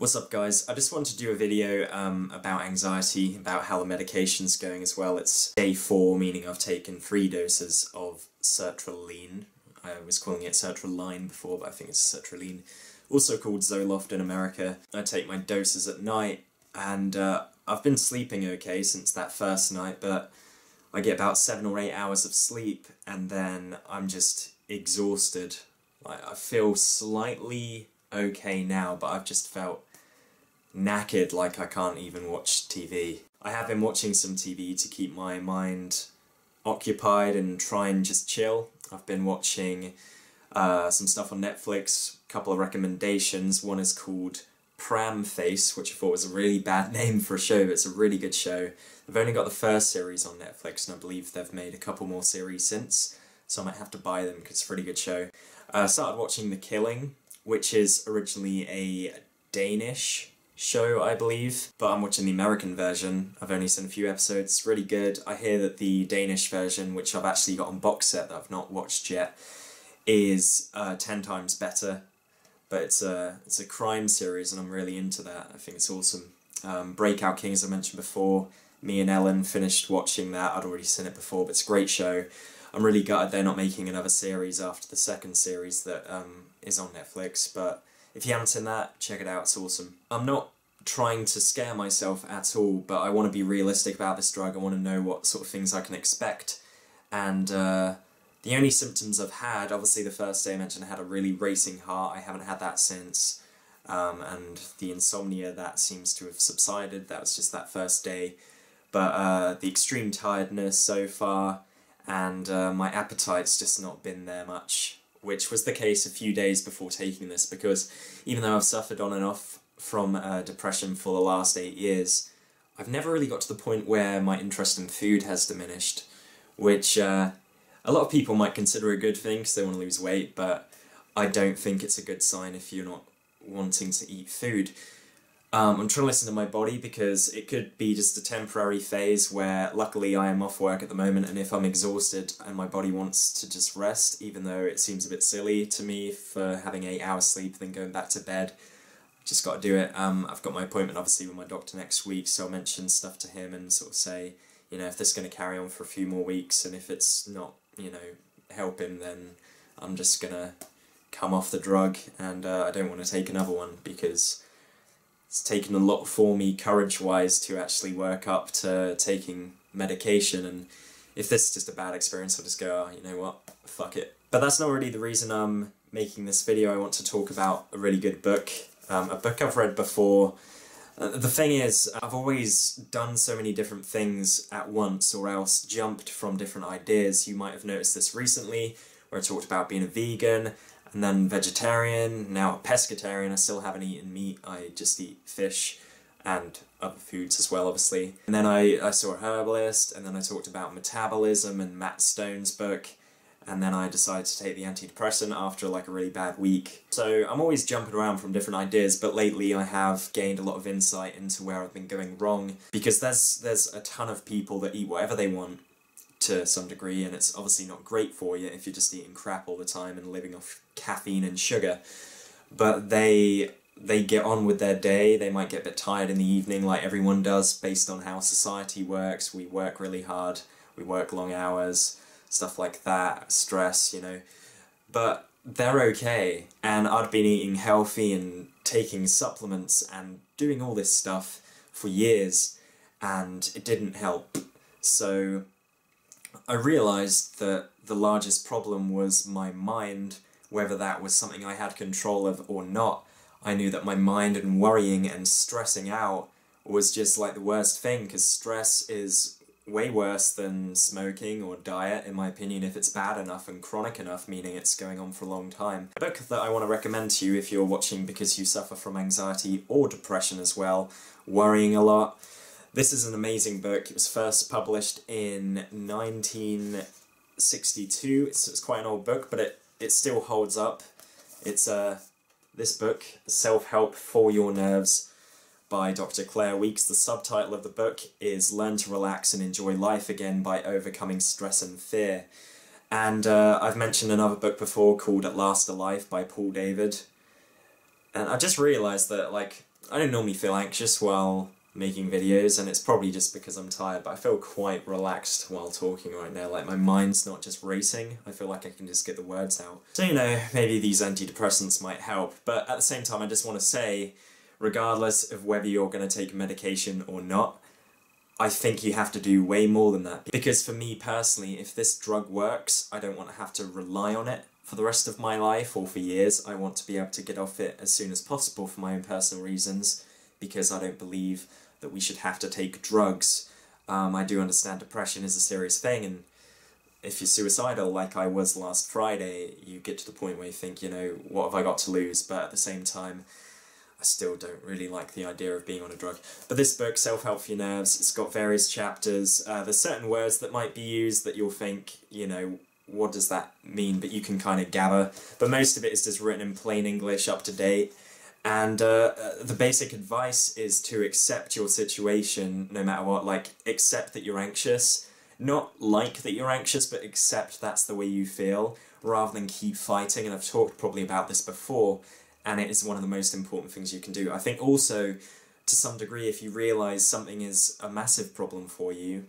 What's up guys, I just wanted to do a video about anxiety, about how the medication's going as well. It's day 4, meaning I've taken 3 doses of Sertraline. I was calling it Sertraline before, but I think it's Sertraline. Also called Zoloft in America. I take my doses at night, and I've been sleeping okay since that first night, but I get about 7 or 8 hours of sleep, and then I'm just exhausted. I feel slightly okay now, but I've just felt knackered, like I can't even watch TV. I have been watching some TV to keep my mind occupied and try and just chill. I've been watching some stuff on Netflix, a couple of recommendations. One is called Pram Face, which I thought was a really bad name for a show, but it's a really good show. I've only got the first series on Netflix, and I believe they've made a couple more series since, so I might have to buy them because it's a really good show. I started watching The Killing, which is originally a Danish show, I believe, but I'm watching the American version. I've only seen a few episodes. It's really good. I hear that the Danish version, which I've actually got on box set that I've not watched yet, is 10 times better. But it's a crime series, and I'm really into that. I think it's awesome. Breakout King, as I mentioned before, me and Ellen finished watching that. I'd already seen it before, but it's a great show. I'm really gutted they're not making another series after the second series that is on Netflix, but if you haven't seen that, check it out, it's awesome. I'm not trying to scare myself at all, but I want to be realistic about this drug. I want to know what sort of things I can expect. And the only symptoms I've had, obviously the first day I mentioned I had a really racing heart. I haven't had that since. And the insomnia, that seems to have subsided. That was just that first day. But the extreme tiredness so far, and my appetite's just not been there much, which was the case a few days before taking this, because even though I've suffered on and off from depression for the last 8 years, I've never really got to the point where my interest in food has diminished, which a lot of people might consider a good thing because they want to lose weight, but I don't think it's a good sign if you're not wanting to eat food. I'm trying to listen to my body, because it could be just a temporary phase where, luckily, I am off work at the moment, and if I'm exhausted and my body wants to just rest, even though it seems a bit silly to me for having 8 hours sleep then going back to bed, just got to do it. I've got my appointment obviously with my doctor next week, so I'll mention stuff to him and sort of say, you know, if this is going to carry on for a few more weeks, and if it's not, you know, helping, then I'm just going to come off the drug, and I don't want to take another one, because it's taken a lot for me courage-wise to actually work up to taking medication, and if this is just a bad experience, I'll just go, oh, you know what, fuck it. But that's not really the reason I'm making this video. I want to talk about a really good book, a book I've read before. The thing is, I've always done so many different things at once, or else jumped from different ideas. You might have noticed this recently, where I talked about being a vegan, and then vegetarian, now a pescatarian. I still haven't eaten meat, I just eat fish and other foods as well, obviously. And then I saw a herbalist, and then I talked about metabolism and Matt Stone's book, and then I decided to take the antidepressant after like a really bad week. So I'm always jumping around from different ideas, but lately I have gained a lot of insight into where I've been going wrong, because there's a ton of people that eat whatever they want, to some degree, and it's obviously not great for you if you're just eating crap all the time and living off caffeine and sugar. But they get on with their day. They might get a bit tired in the evening, like everyone does, based on how society works. We work really hard, we work long hours, stuff like that, stress, you know. But they're okay, and I'd been eating healthy and taking supplements and doing all this stuff for years, and it didn't help. So I realised that the largest problem was my mind, whether that was something I had control of or not. I knew that my mind and worrying and stressing out was just like the worst thing, because stress is way worse than smoking or diet, in my opinion, if it's bad enough and chronic enough, meaning it's going on for a long time. A book that I want to recommend to you if you're watching because you suffer from anxiety or depression as well, worrying a lot. This is an amazing book. It was first published in 1962. It's quite an old book, but it still holds up. It's this book, Self-Help for Your Nerves, by Dr. Claire Weekes. The subtitle of the book is Learn to Relax and Enjoy Life Again by Overcoming Stress and Fear. And I've mentioned another book before called At Last Alive by Paul David. And I just realised that, like, I don't normally feel anxious while making videos, and it's probably just because I'm tired, but I feel quite relaxed while talking right now. Like, my mind's not just racing, I feel like I can just get the words out. So, you know, maybe these antidepressants might help, but at the same time I just want to say, regardless of whether you're going to take medication or not, I think you have to do way more than that. Because for me personally, if this drug works, I don't want to have to rely on it for the rest of my life or for years. I want to be able to get off it as soon as possible for my own personal reasons, because I don't believe that we should have to take drugs. I do understand depression is a serious thing, and if you're suicidal like I was last Friday, you get to the point where you think, you know, what have I got to lose? But at the same time, I still don't really like the idea of being on a drug. But this book, Self-Help for Your Nerves, it's got various chapters. There's certain words that might be used that you'll think, you know, what does that mean? But you can kind of gather. But most of it is just written in plain English, up to date. And the basic advice is to accept your situation no matter what. Like, accept that you're anxious. Not like that you're anxious, but accept that's the way you feel, rather than keep fighting. And I've talked probably about this before, and it is one of the most important things you can do. I think also, to some degree, if you realise something is a massive problem for you,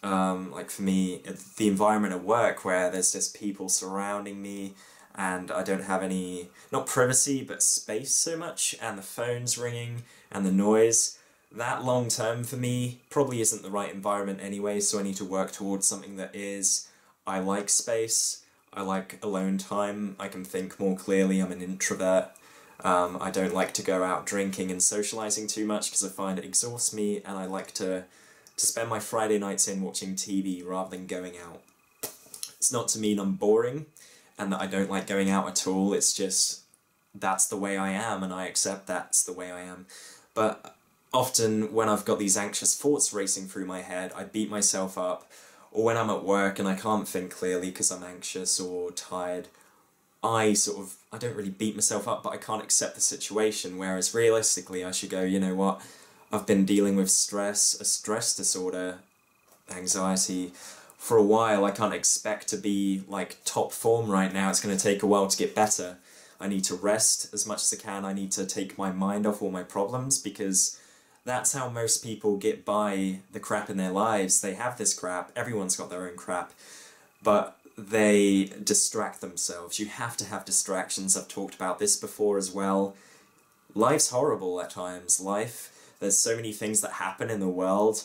like for me, the environment at work where there's just people surrounding me, and I don't have any, not privacy, but space so much, and the phone's ringing, and the noise, that long term for me probably isn't the right environment anyway, so I need to work towards something that is. I like space, I like alone time, I can think more clearly, I'm an introvert. I don't like to go out drinking and socialising too much because I find it exhausts me, and I like to spend my Friday nights in watching TV rather than going out. It's not to mean I'm boring and that I don't like going out at all, it's just that's the way I am, and I accept that's the way I am. But often when I've got these anxious thoughts racing through my head, I beat myself up, or when I'm at work and I can't think clearly because I'm anxious or tired, I don't really beat myself up, but I can't accept the situation, whereas realistically I should go, you know what, I've been dealing with stress, a stress disorder, anxiety, for a while. I can't expect to be like top form right now, it's going to take a while to get better. I need to rest as much as I can, I need to take my mind off all my problems, because that's how most people get by the crap in their lives. They have this crap, everyone's got their own crap, but they distract themselves. You have to have distractions, I've talked about this before as well. Life's horrible at times, there's so many things that happen in the world,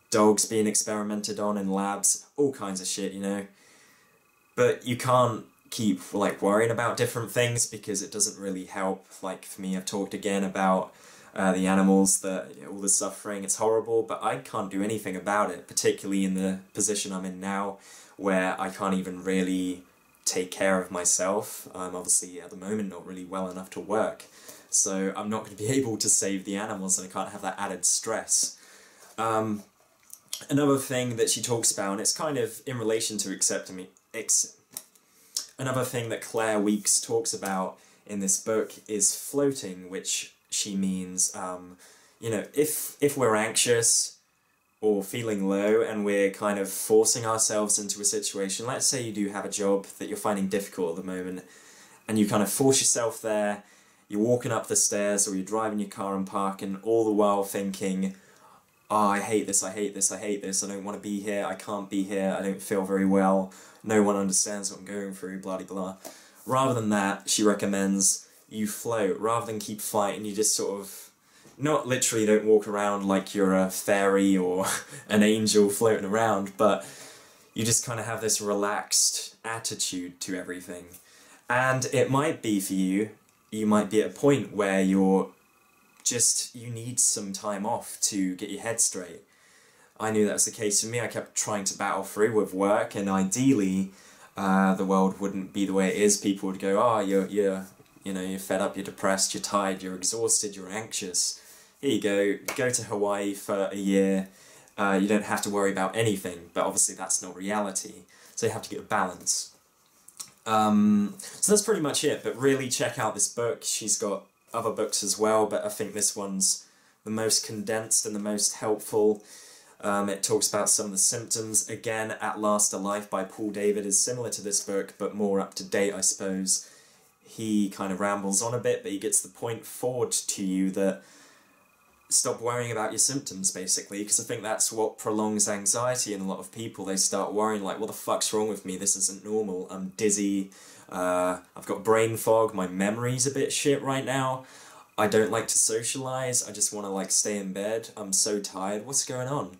dogs being experimented on in labs, all kinds of shit, you know. But you can't keep, like, worrying about different things because it doesn't really help. Like, for me, I've talked again about the animals, all the suffering, it's horrible, but I can't do anything about it, particularly in the position I'm in now, where I can't even really take care of myself. I'm obviously, at the moment, not really well enough to work, so I'm not going to be able to save the animals, and I can't have that added stress. Another thing that she talks about, and it's kind of in relation to accepting me, another thing that Claire Weeks talks about in this book is floating, which she means, you know, if we're anxious or feeling low and we're kind of forcing ourselves into a situation, let's say you do have a job that you're finding difficult at the moment, and you kind of force yourself there, you're walking up the stairs or you're driving your car and parking, all the while thinking, oh, I hate this, I hate this, I hate this, I don't want to be here, I can't be here, I don't feel very well, no one understands what I'm going through, blah blah blah. Rather than that, she recommends you float, rather than keep fighting, you just sort of, not literally don't walk around like you're a fairy or an angel floating around, but you just kind of have this relaxed attitude to everything. And it might be for you, you might be at a point where you need some time off to get your head straight. I knew that was the case for me. I kept trying to battle through with work, and ideally the world wouldn't be the way it is. People would go, oh, you're fed up, you're depressed, you're tired, you're exhausted, you're anxious. Here you go to Hawaii for a year, you don't have to worry about anything, but obviously that's not reality, so you have to get a balance. So that's pretty much it, but really check out this book. She's got other books as well, but I think this one's the most condensed and the most helpful. It talks about some of the symptoms. Again, At Last a Life by Paul David is similar to this book, but more up to date, I suppose. He kind of rambles on a bit, but he gets the point forward to you that stop worrying about your symptoms, basically, because I think that's what prolongs anxiety in a lot of people. They start worrying, like, what the fuck's wrong with me? This isn't normal. I'm dizzy, I've got brain fog, my memory's a bit shit right now, I don't like to socialise, I just want to, like, stay in bed, I'm so tired, what's going on?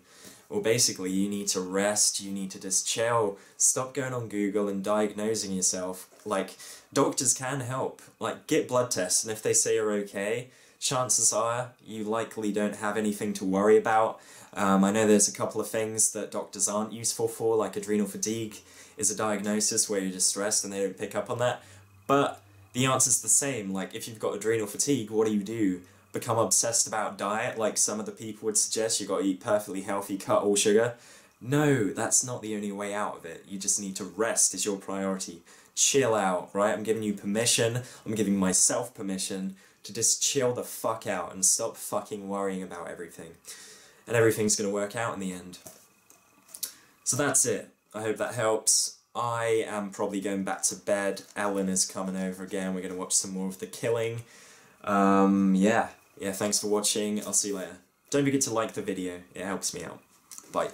Well, basically, you need to rest, you need to just chill, stop going on Google and diagnosing yourself. Like, doctors can help. Like, get blood tests, and if they say you're okay, chances are you likely don't have anything to worry about. I know there's a couple of things that doctors aren't useful for, like adrenal fatigue is a diagnosis where you're just stressed and they don't pick up on that, but the answer's the same. Like, if you've got adrenal fatigue, what do? Become obsessed about diet, like some of the people would suggest? You've got to eat perfectly healthy, cut all sugar? No, that's not the only way out of it. You just need to rest is your priority. Chill out, right? I'm giving you permission, I'm giving myself permission to just chill the fuck out and stop fucking worrying about everything. And everything's gonna work out in the end. So that's it. I hope that helps. I am probably going back to bed. Ellen is coming over again. We're gonna watch some more of The Killing. Yeah, thanks for watching. I'll see you later. Don't forget to like the video. It helps me out. Bye.